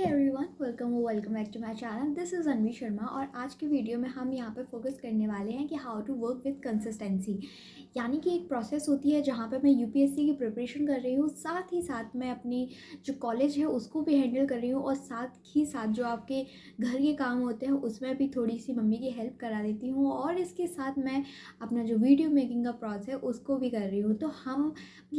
Everyone, welcome back to my channel. This is Anvi Sharma और आज की वीडियो में हम यहाँ पे फोकस करने वाले हैं कि how to work with consistency. यानी कि एक प्रोसेस होती है जहाँ पे मैं यूपीएससी की प्रिपरेशन कर रही हूँ, साथ ही साथ मैं अपनी जो कॉलेज है उसको भी हैंडल कर रही हूँ, और साथ ही साथ जो आपके घर के काम होते हैं उसमें भी थोड़ी सी मम्मी की हेल्प करा देती हूँ, और इसके साथ मैं अपना जो वीडियो मेकिंग का प्रोसेस है उसको भी कर रही हूँ। तो हम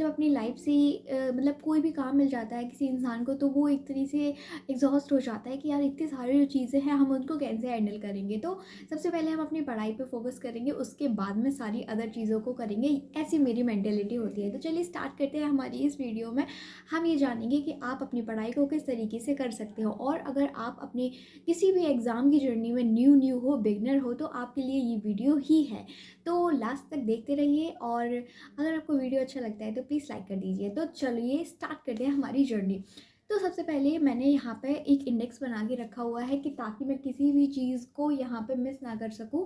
अपनी लाइफ से कोई भी काम मिल जाता है किसी इंसान को, तो वो एक तरीके से एग्जॉस्ट हो जाता है कि यार इतनी सारी जो चीज़ें हैं हम उनको कैसे हैंडल करेंगे। तो सबसे पहले हम अपनी पढ़ाई पे फोकस करेंगे, उसके बाद में सारी अदर चीज़ों को करेंगे। ऐसी मेरी मेंटेलिटी होती है। तो चलिए स्टार्ट करते हैं। हमारी इस वीडियो में हम ये जानेंगे कि आप अपनी पढ़ाई को किस तरीके से कर सकते हो, और अगर आप अपने किसी भी एग्ज़ाम की जर्नी में न्यू हो, बिगनर हो, तो आपके लिए ये वीडियो ही है। तो लास्ट तक देखते रहिए, और अगर आपको वीडियो अच्छा लगता है तो प्लीज़ लाइक कर दीजिए। तो चलिए स्टार्ट करते हैं हमारी जर्नी। तो सबसे पहले मैंने यहाँ पे एक इंडेक्स बना के रखा हुआ है कि ताकि मैं किसी भी चीज़ को यहाँ पे मिस ना कर सकूँ,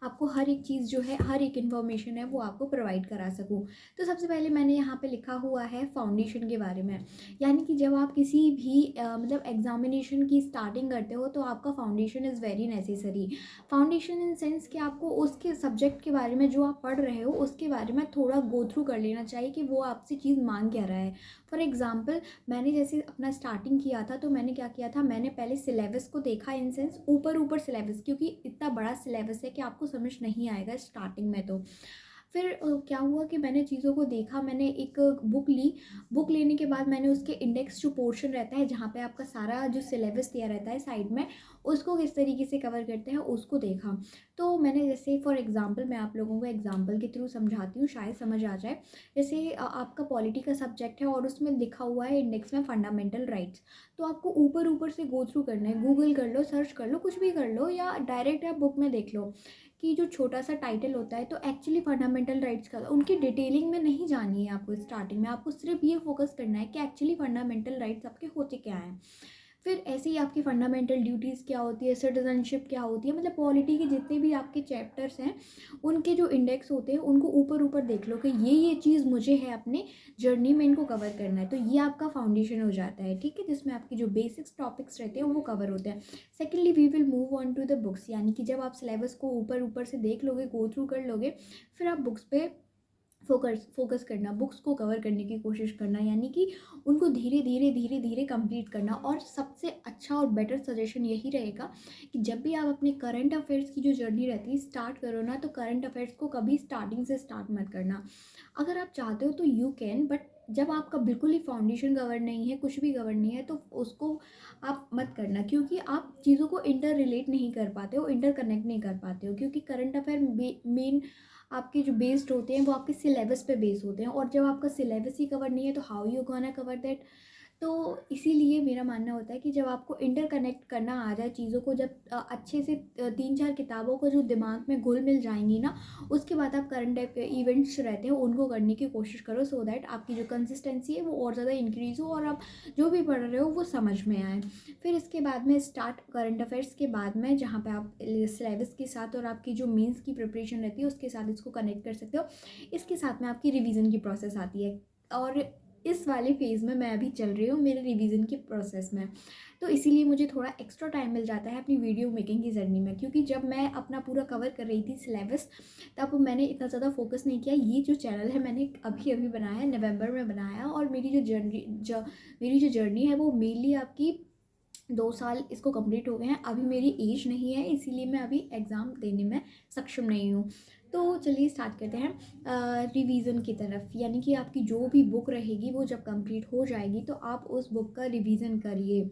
आपको हर एक चीज़ जो है, हर एक इन्फॉर्मेशन है वो आपको प्रोवाइड करा सकूँ। तो सबसे पहले मैंने यहाँ पे लिखा हुआ है फाउंडेशन के बारे में। यानी कि जब आप किसी भी एग्जामिनेशन की स्टार्टिंग करते हो तो आपका foundation is very necessary. Foundation in sense कि आपको उसके सब्जेक्ट के बारे में जो आप पढ़ रहे हो उसके बारे में थोड़ा गो थ्रू कर लेना चाहिए कि वो आपसे चीज़ मांग क्या रहा है। फॉर एग्ज़ाम्पल, मैंने जैसे अपना स्टार्टिंग किया था तो मैंने क्या किया था, मैंने पहले सिलेबस को देखा, इन सेंस ऊपर सिलेबस, क्योंकि इतना बड़ा सिलेबस है कि आपको समझ नहीं आएगा स्टार्टिंग में। तो फिर क्या हुआ कि मैंने चीज़ों को देखा, मैंने एक बुक ली। बुक लेने के बाद मैंने उसके इंडेक्स जो पोर्शन रहता है जहाँ पे आपका सारा जो सिलेबस दिया रहता है साइड में, उसको किस तरीके से कवर करते हैं उसको देखा। तो मैंने जैसे फॉर एग्जांपल, मैं आप लोगों को एग्जांपल के थ्रू समझाती हूँ, शायद समझ आ जाए। जैसे आपका पॉलिटी का सब्जेक्ट है और उसमें लिखा हुआ है इंडेक्स में फंडामेंटल राइट्स। तो आपको ऊपर से गो थ्रू करना है, गूगल कर लो, सर्च कर लो, कुछ भी कर लो, या डायरेक्ट आप बुक में देख लो कि जो छोटा सा टाइटल होता है तो एक्चुअली फंडामेंटल राइट्स का, उनकी डिटेलिंग में नहीं जानी है आपको। स्टार्टिंग में आपको सिर्फ ये फोकस करना है कि एक्चुअली फंडामेंटल राइट्स आपके होते क्या हैं। फिर ऐसे ही आपकी फंडामेंटल ड्यूटीज़ क्या होती है, सिटीजनशिप क्या होती है, पॉलिटी के जितने भी आपके चैप्टर्स हैं उनके जो इंडेक्स होते हैं उनको ऊपर देख लो कि ये चीज़ मुझे है अपने जर्नी में इनको कवर करना है। तो ये आपका फाउंडेशन हो जाता है, ठीक है, जिसमें आपके जो बेसिक्स टॉपिक्स रहते हैं वो कवर होते हैं। Secondly, we will move on to the books. यानी कि जब आप सिलेबस को ऊपर से देख लोगे, गो थ्रू कर लोगे, फिर आप बुक्स पे फोकस करना, बुक्स को कवर करने की कोशिश करना, यानी कि उनको धीरे धीरे कंप्लीट करना। और सबसे अच्छा और बेटर सजेशन यही रहेगा कि जब भी आप अपने करंट अफेयर्स की जो जर्नी रहती है स्टार्ट करो ना, तो करंट अफेयर्स को कभी स्टार्टिंग से स्टार्ट मत करना। अगर आप चाहते हो तो यू कैन, बट जब आपका बिल्कुल ही फाउंडेशन कवर नहीं है, कुछ भी कवर नहीं है, तो उसको आप मत करना, क्योंकि आप चीज़ों को इंटर रिलेट नहीं कर पाते हो, इंटर कनेक्ट नहीं कर पाते हो, क्योंकि करंट अफेयर मेन आपके जो बेस्ड होते हैं वो आपके सिलेबस पे बेस होते हैं, और जब आपका सिलेबस ही कवर नहीं है तो how you gonna cover that. तो इसीलिए मेरा मानना होता है कि जब आपको इंटरकनेक्ट करना आ जाए चीज़ों को, जब अच्छे से 3-4 किताबों को जो दिमाग में घुल मिल जाएंगी ना, उसके बाद आप करंट इवेंट्स रहते हैं उनको करने की कोशिश करो, सो दैट आपकी जो कंसिस्टेंसी है वो और ज़्यादा इंक्रीज़ हो और आप जो भी पढ़ रहे हो वो समझ में आए। फिर इसके बाद में स्टार्ट करंट अफेयर्स के बाद में, जहाँ पे आप सिलेबस के साथ और आपकी जो मेंस की प्रिपरेशन रहती है उसके साथ इसको कनेक्ट कर सकते हो। इसके साथ में आपकी रिवीजन की प्रोसेस आती है, और इस वाले फेज़ में मैं अभी चल रही हूँ मेरे रिवीजन की प्रोसेस में। तो इसीलिए मुझे थोड़ा एक्स्ट्रा टाइम मिल जाता है अपनी वीडियो मेकिंग की जर्नी में, क्योंकि जब मैं अपना पूरा कवर कर रही थी सिलेबस, तब मैंने इतना ज़्यादा फोकस नहीं किया। ये जो चैनल है मैंने अभी अभी बनाया है, नवंबर में बनाया, और मेरी जो जर्नी है वो मेनली आपकी 2 साल इसको कंप्लीट हो गए हैं। अभी मेरी एज नहीं है, इसीलिए मैं अभी एग्ज़ाम देने में सक्षम नहीं हूँ। तो चलिए स्टार्ट करते हैं रिवीजन की तरफ। यानी कि आपकी जो भी बुक रहेगी वो जब कंप्लीट हो जाएगी तो आप उस बुक का रिवीजन करिए।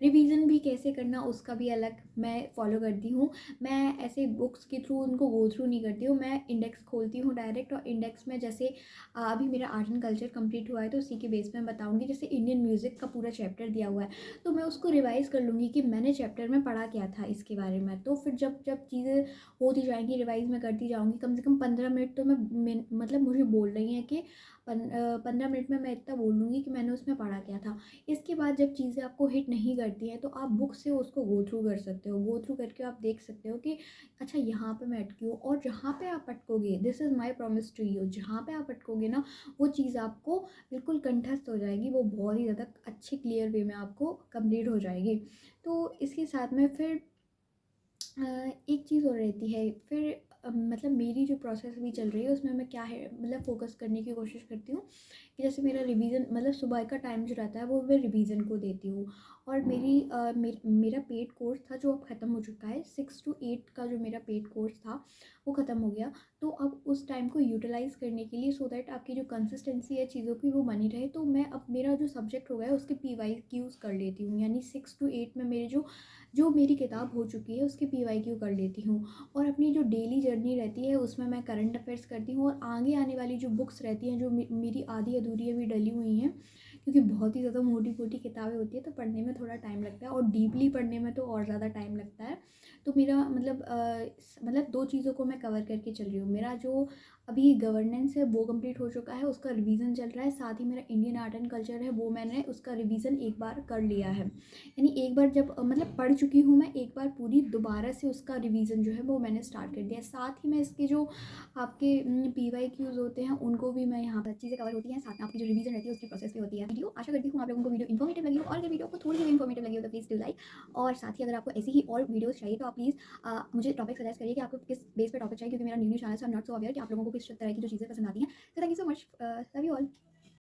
रिवीजन भी कैसे करना उसका भी अलग मैं फॉलो करती हूँ। मैं ऐसे बुक्स के थ्रू उनको गो थ्रू नहीं करती हूँ, मैं इंडेक्स खोलती हूँ डायरेक्ट, और इंडेक्स में जैसे अभी मेरा आर्ट एंड कल्चर कंप्लीट हुआ है तो उसी के बेस में बताऊँगी। जैसे इंडियन म्यूज़िक का पूरा चैप्टर दिया हुआ है, तो मैं उसको रिवाइज़ कर लूँगी कि मैंने चैप्टर में पढ़ा क्या था इसके बारे में। तो फिर जब जब चीज़ें होती जाएंगी, रिवाइज़ मैं कम से कम 15 मिनट तो मैं मतलब मुझे बोल रही हैं कि 15 मिनट में मैं इतना बोल लूँगी कि मैंने उसमें पढ़ा क्या था। इसके बाद जब चीज़ें आपको हिट नहीं करती हैं तो आप बुक से उसको गो थ्रू कर सकते हो। गो थ्रू करके आप देख सकते हो कि अच्छा यहाँ पे मैं अटकी हूँ, और जहाँ पे आप अटकोगे, this is my promise to you, जहाँ पे आप अटकोगे ना वो चीज़ आपको बिल्कुल कंठस्थ हो जाएगी, वो बहुत ही ज़्यादा अच्छी क्लियर वे में आपको कंप्लीट हो जाएगी। तो इसके साथ में फिर एक चीज़ और रहती है फिर मतलब मेरी जो प्रोसेस अभी चल रही है उसमें मैं क्या है मतलब फ़ोकस करने की कोशिश करती हूँ कि जैसे मेरा रिवीजन मतलब सुबह का टाइम जो रहता है वो मैं रिवीजन को देती हूँ। और मेरा पेड कोर्स था जो अब ख़त्म हो चुका है, 6 to 8 का जो मेरा पेड कोर्स था वो ख़त्म हो गया। तो अब उस टाइम को यूटिलाइज़ करने के लिए, सो दैट आपकी जो कंसिस्टेंसी है चीज़ों की वो बनी रहे, तो मैं अब मेरा जो सब्जेक्ट हो गया है उसके PYQs कर लेती हूँ, यानी 6 to 8 में मेरे जो जो मेरी किताब हो चुकी है उसके PYQ कर लेती हूँ। और अपनी जो डेली जर्नी रहती है उसमें मैं करंट अफेयर्स करती हूँ, और आगे आने वाली जो बुक्स रहती हैं जो मेरी आधी अधूरी अभी डली हुई हैं, क्योंकि बहुत ही ज़्यादा मोटी-मोटी किताबें होती हैं तो पढ़ने में थोड़ा टाइम लगता है, और डीपली पढ़ने में तो और ज़्यादा टाइम लगता है। तो मेरा मतलब 2 चीज़ों को मैं कवर करके चल रही हूँ। मेरा जो अभी गवर्नेंस है वो कंप्लीट हो चुका है, उसका रिवीजन चल रहा है, साथ ही मेरा इंडियन आर्ट एंड कल्चर है वो मैंने उसका रिवीजन एक बार कर लिया है। यानी एक बार जब मतलब पढ़ चुकी हूँ मैं, एक बार पूरी दोबारा से उसका रिवीजन जो है वो मैंने स्टार्ट कर दिया है। साथ ही मैं इसके जो आपके PYQs होते हैं उनको भी मैं यहाँ पर चीज़ें कवर होती हैं, साथ में आपकी जो रिवीजन रहती है उसकी प्रोसेस भी होती है। वीडियो आशा करती हूँ आप लोगों को वीडियो इन्फॉर्मेटिव लगी हो, और अगर वीडियो आपको थोड़ी सी भी इन्फॉर्मेटिव लगी हो तो प्लीज़ डू लाइक। और साथ ही अगर आपको ऐसी ही और वीडियोस चाहिए तो आप प्लीज़ मुझे टॉपिक सजेस्ट करिए कि आपको किस बेस पे टॉपिक चाहिए, क्योंकि मेरा न्यू चैनल से I am not so aware कि आप लोगों को किस तरह की जो चीज़ें पसंद आती हैं। तो thank you so much, love you all.